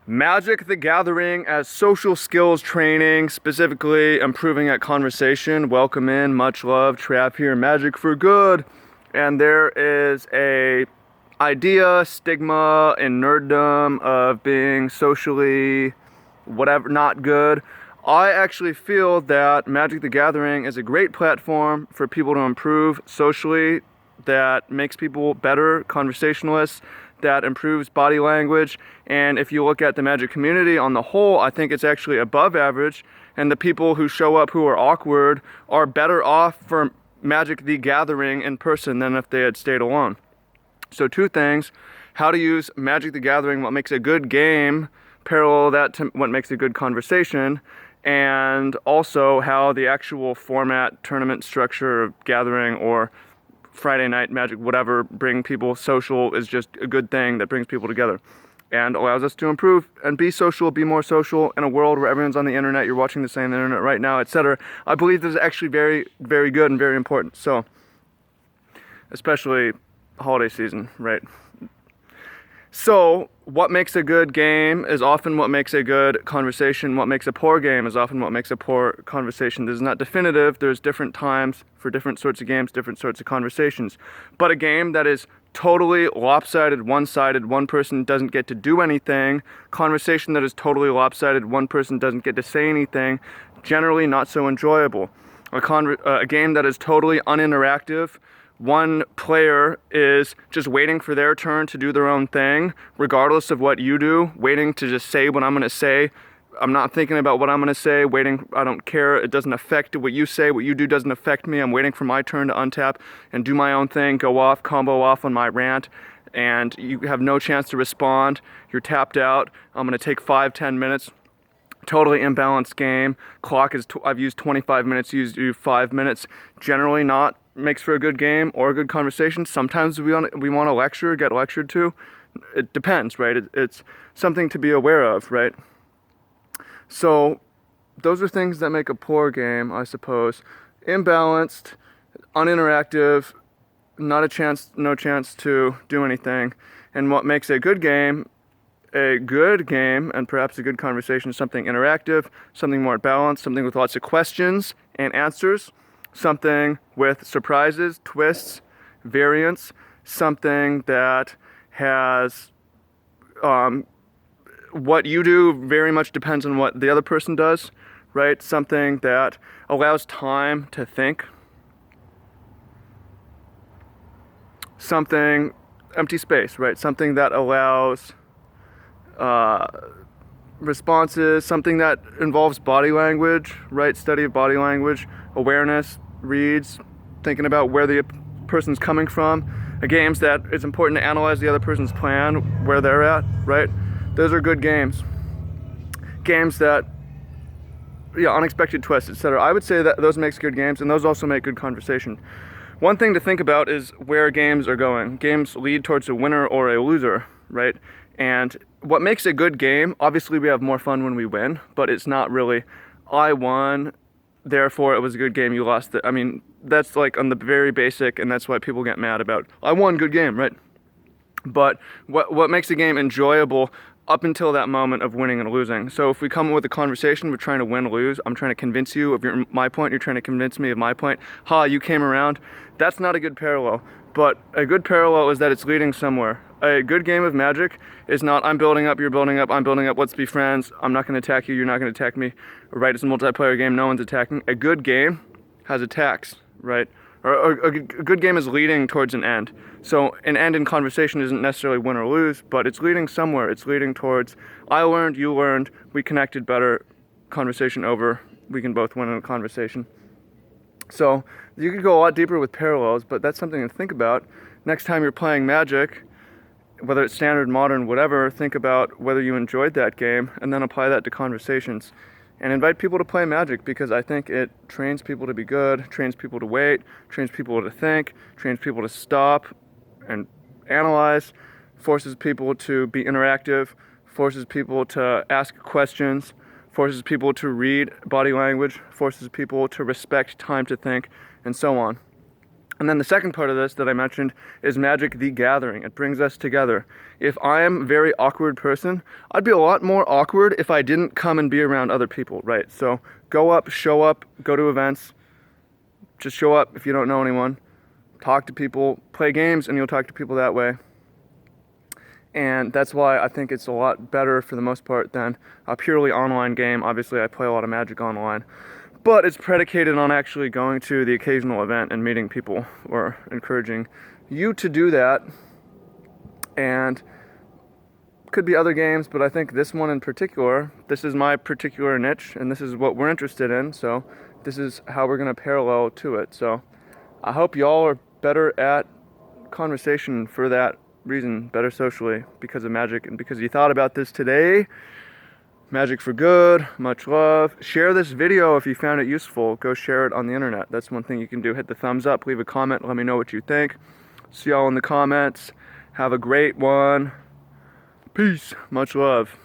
Magic the Gathering as social skills training, specifically improving at conversation. Welcome in, much love, Trav here, Magic for Good. And there is a idea, stigma, and nerddom of being socially whatever, not good. I actually feel that Magic the Gathering is a great platform for people to improve socially, that makes people better conversationalists, that improves body language. And if you look at the Magic community on the whole, I think it's actually above average, and the people who show up who are awkward are better off for Magic the Gathering in person than if they had stayed alone. So two things: how to use Magic the Gathering, what makes a good game, parallel that to what makes a good conversation, and also how the actual format, tournament structure of Gathering or Friday night Magic, whatever, bring people social is just a good thing that brings people together and allows us to improve and be social, be more social in a world where everyone's on the internet, you're watching this on the internet right now, etc. I believe this is actually very, very good and very important. So, especially holiday season, right? So, what makes a good game is often what makes a good conversation. What makes a poor game is often what makes a poor conversation. This is not definitive. There's different times for different sorts of games, different sorts of conversations. But a game that is totally lopsided, one-sided, one person doesn't get to do anything, conversation that is totally lopsided, one person doesn't get to say anything, generally not so enjoyable. A game that is totally uninteractive, one player is just waiting for their turn to do their own thing, regardless of what you do, waiting to just say what I'm going to say. I'm not thinking about what I'm going to say, waiting, I don't care, it doesn't affect what you say, what you do doesn't affect me. I'm waiting for my turn to untap and do my own thing, go off, combo off on my rant, and you have no chance to respond. You're tapped out. I'm going to take 5-10 minutes. Totally imbalanced game. Clock is, I've used 25 minutes, you 5 minutes. Generally not makes for a good game or a good conversation. Sometimes we want to lecture, get lectured to. It depends, right? It's something to be aware of, right? So those are things that make a poor game, I suppose. Imbalanced, uninteractive, no chance to do anything. And what makes a good game, and perhaps a good conversation, is something interactive, something more balanced, something with lots of questions and answers, something with surprises, twists, variants, something that has what you do very much depends on what the other person does, right? Something that allows time to think. Something, empty space, right? Something that allows responses, something that involves body language, right? Study of body language, awareness, reads, thinking about where the person's coming from. Games that it's important to analyze the other person's plan, where they're at, right? Those are good games. Games that, unexpected twists, etc. I would say that those makes good games, and those also make good conversation. One thing to think about is where games are going. Games lead towards a winner or a loser, right? And what makes a good game, obviously we have more fun when we win, but it's not really, I won, therefore it was a good game, you lost it. I mean, that's like on the very basic, and that's why people get mad about, I won, good game, right? But what makes a game enjoyable up until that moment of winning and losing. So if we come with a conversation, we're trying to win or lose, I'm trying to convince you of my point, you're trying to convince me of my point, you came around, that's not a good parallel. But a good parallel is that it's leading somewhere. A good game of Magic is not, I'm building up, you're building up, I'm building up, let's be friends, I'm not going to attack you, you're not going to attack me, right? It's a multiplayer game, no one's attacking. A good game has attacks, right? Or a good game is leading towards an end. So an end in conversation isn't necessarily win or lose, but it's leading somewhere. It's leading towards, I learned, you learned, we connected better, conversation over, we can both win in a conversation. So you could go a lot deeper with parallels, but that's something to think about. Next time you're playing Magic, whether it's standard, modern, whatever, think about whether you enjoyed that game and then apply that to conversations. And invite people to play Magic, because I think it trains people to be good, trains people to wait, trains people to think, trains people to stop and analyze, forces people to be interactive, forces people to ask questions, forces people to read body language, forces people to respect time to think, and so on. And then the second part of this that I mentioned is Magic the Gathering. It brings us together. If I am a very awkward person, I'd be a lot more awkward if I didn't come and be around other people, right? So go up, show up, go to events. Just show up if you don't know anyone. Talk to people, play games, and you'll talk to people that way. And that's why I think it's a lot better for the most part than a purely online game. Obviously, I play a lot of Magic online. But it's predicated on actually going to the occasional event and meeting people, or encouraging you to do that. And could be other games, but I think this one in particular, this is my particular niche, and this is what we're interested in, so this is how we're going to parallel to it. So I hope y'all are better at conversation for that reason, better socially, because of Magic, and because you thought about this today. Magic for good, much love. Share this video if you found it useful. Go share it on the internet. That's one thing you can do. Hit the thumbs up, leave a comment, let me know what you think. See y'all in the comments. Have a great one. Peace, much love.